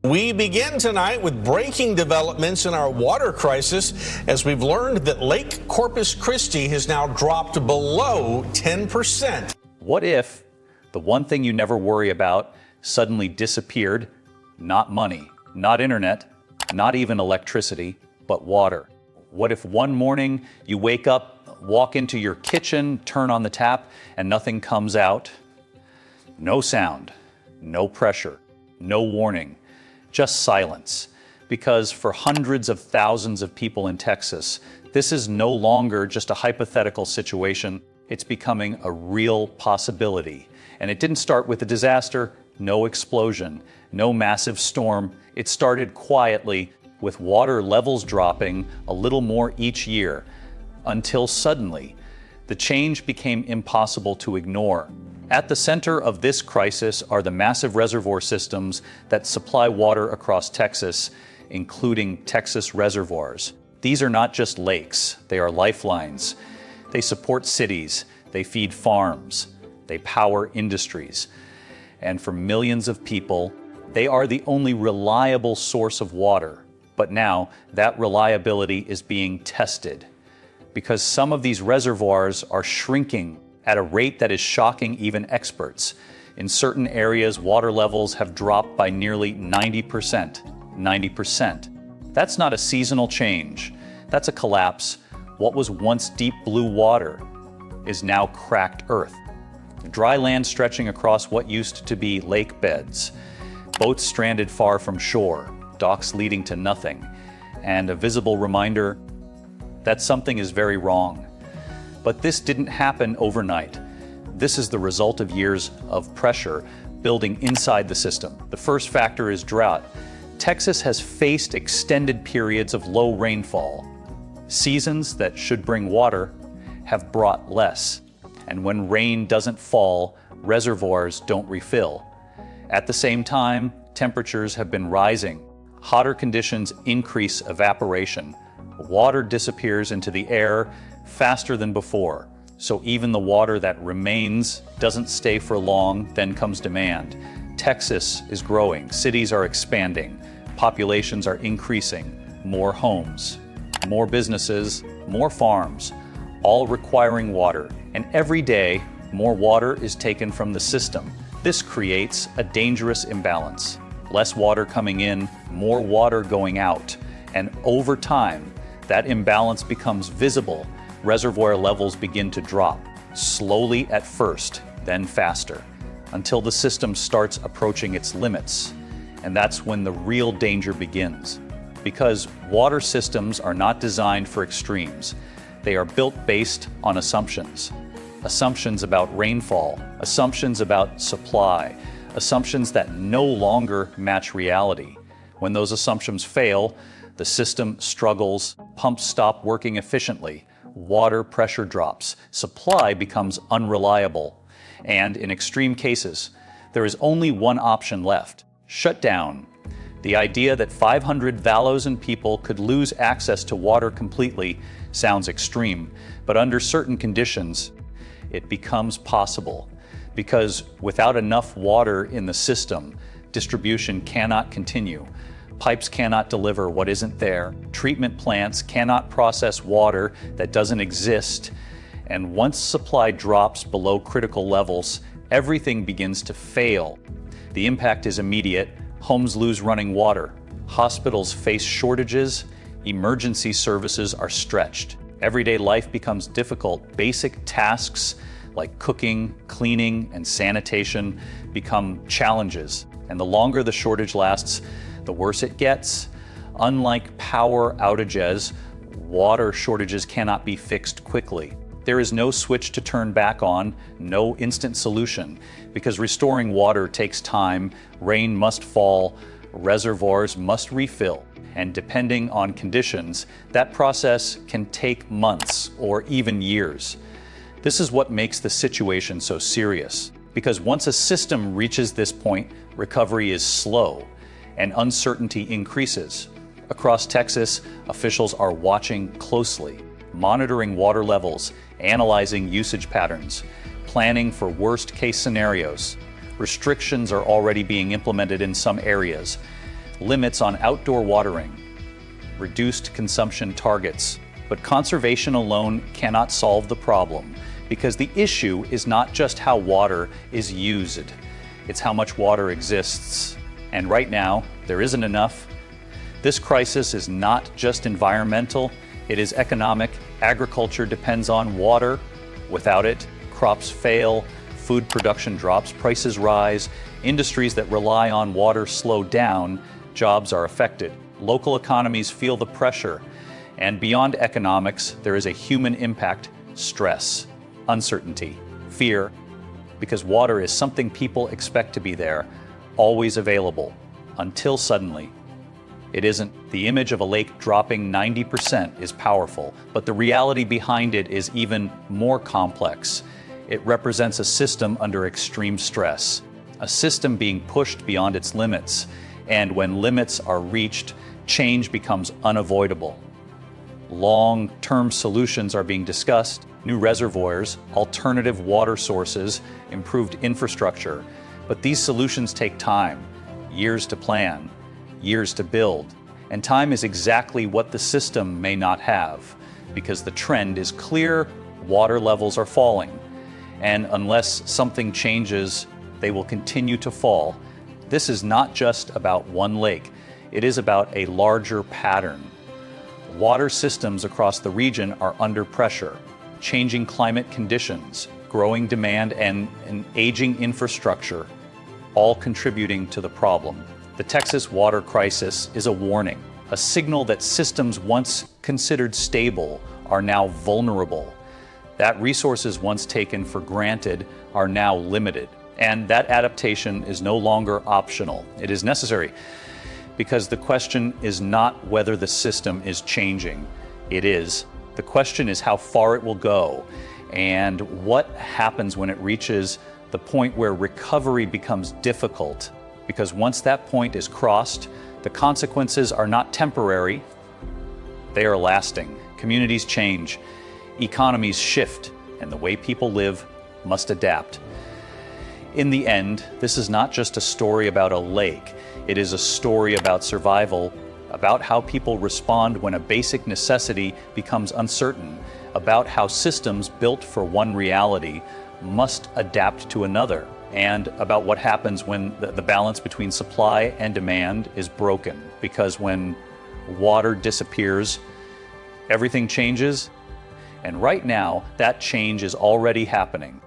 We begin tonight with breaking developments in our water crisis as we've learned that Lake Corpus Christi has now dropped below 10%. What if the one thing you never worry about suddenly disappeared? Not money, not internet, not even electricity, but water. What if one morning you wake up, walk into your kitchen, turn on the tap, and nothing comes out? No sound, no pressure, no warning. Just silence, because for hundreds of thousands of people in Texas, this is no longer just a hypothetical situation. It's becoming a real possibility. And it didn't start with a disaster, no explosion, no massive storm. It started quietly with water levels dropping a little more each year, until suddenly the change became impossible to ignore. At the center of this crisis are the massive reservoir systems that supply water across Texas, including Texas reservoirs. These are not just lakes, they are lifelines. They support cities, they feed farms, they power industries. And for millions of people, they are the only reliable source of water. But now, that reliability is being tested, because some of these reservoirs are shrinking at a rate that is shocking even experts. In certain areas, water levels have dropped by nearly 90%. 90%. That's not a seasonal change. That's a collapse. What was once deep blue water is now cracked earth. Dry land stretching across what used to be lake beds. Boats stranded far from shore, docks leading to nothing, and a visible reminder that something is very wrong. But this didn't happen overnight. This is the result of years of pressure building inside the system. The first factor is drought. Texas has faced extended periods of low rainfall. Seasons that should bring water have brought less. And when rain doesn't fall, reservoirs don't refill. At the same time, temperatures have been rising. Hotter conditions increase evaporation. Water disappears into the air faster than before. So even the water that remains doesn't stay for long, then comes demand. Texas is growing, cities are expanding, populations are increasing, more homes, more businesses, more farms, all requiring water. And every day, more water is taken from the system. This creates a dangerous imbalance. Less water coming in, more water going out. And over time, that imbalance becomes visible. Reservoir levels begin to drop, slowly at first, then faster, until the system starts approaching its limits. And that's when the real danger begins. Because water systems are not designed for extremes. They are built based on assumptions. Assumptions about rainfall, assumptions about supply, assumptions that no longer match reality. When those assumptions fail, the system struggles, pumps stop working efficiently, water pressure drops, supply becomes unreliable, and in extreme cases, there is only one option left: shut down. The idea that 500,000 people could lose access to water completely sounds extreme, but under certain conditions, it becomes possible. Because without enough water in the system, distribution cannot continue. Pipes cannot deliver what isn't there. Treatment plants cannot process water that doesn't exist. And once supply drops below critical levels, everything begins to fail. The impact is immediate. Homes lose running water. Hospitals face shortages. Emergency services are stretched. Everyday life becomes difficult. Basic tasks like cooking, cleaning, and sanitation become challenges. And the longer the shortage lasts, the worse it gets. Unlike power outages, water shortages cannot be fixed quickly. There is no switch to turn back on, no instant solution, because restoring water takes time, rain must fall, reservoirs must refill, and depending on conditions, that process can take months or even years. This is what makes the situation so serious, because once a system reaches this point, recovery is slow and uncertainty increases. Across Texas, officials are watching closely, monitoring water levels, analyzing usage patterns, planning for worst-case scenarios. Restrictions are already being implemented in some areas. limits on outdoor watering, reduced consumption targets. But conservation alone cannot solve the problem, because the issue is not just how water is used, it's how much water exists. And right now, there isn't enough. This crisis is not just environmental, it is economic. Agriculture depends on water. Without it, crops fail, food production drops, prices rise, industries that rely on water slow down, jobs are affected. Local economies feel the pressure. And beyond economics, there is a human impact: stress, uncertainty, fear, because water is something people expect to be there, always available, until suddenly it isn't. The image of a lake dropping 90% is powerful, but the reality behind it is even more complex. It represents a system under extreme stress, a system being pushed beyond its limits, and when limits are reached, change becomes unavoidable. Long-term solutions are being discussed: new reservoirs, alternative water sources, improved infrastructure. But these solutions take time, years to plan, years to build. And time is exactly what the system may not have, because the trend is clear: water levels are falling. And unless something changes, they will continue to fall. This is not just about one lake. It is about a larger pattern. Water systems across the region are under pressure. Changing climate conditions, growing demand, and an aging infrastructure, all contributing to the problem. The Texas water crisis is a warning, a signal that systems once considered stable are now vulnerable, that resources once taken for granted are now limited, and that adaptation is no longer optional. It is necessary, because the question is not whether the system is changing. It is. The question is how far it will go, and what happens when it reaches the point where recovery becomes difficult. Because once that point is crossed, the consequences are not temporary, they are lasting. Communities change, economies shift, and the way people live must adapt. In the end, this is not just a story about a lake. It is a story about survival, about how people respond when a basic necessity becomes uncertain, about how systems built for one reality must adapt to another, and about what happens when the balance between supply and demand is broken. Because when water disappears, everything changes, and right now, that change is already happening.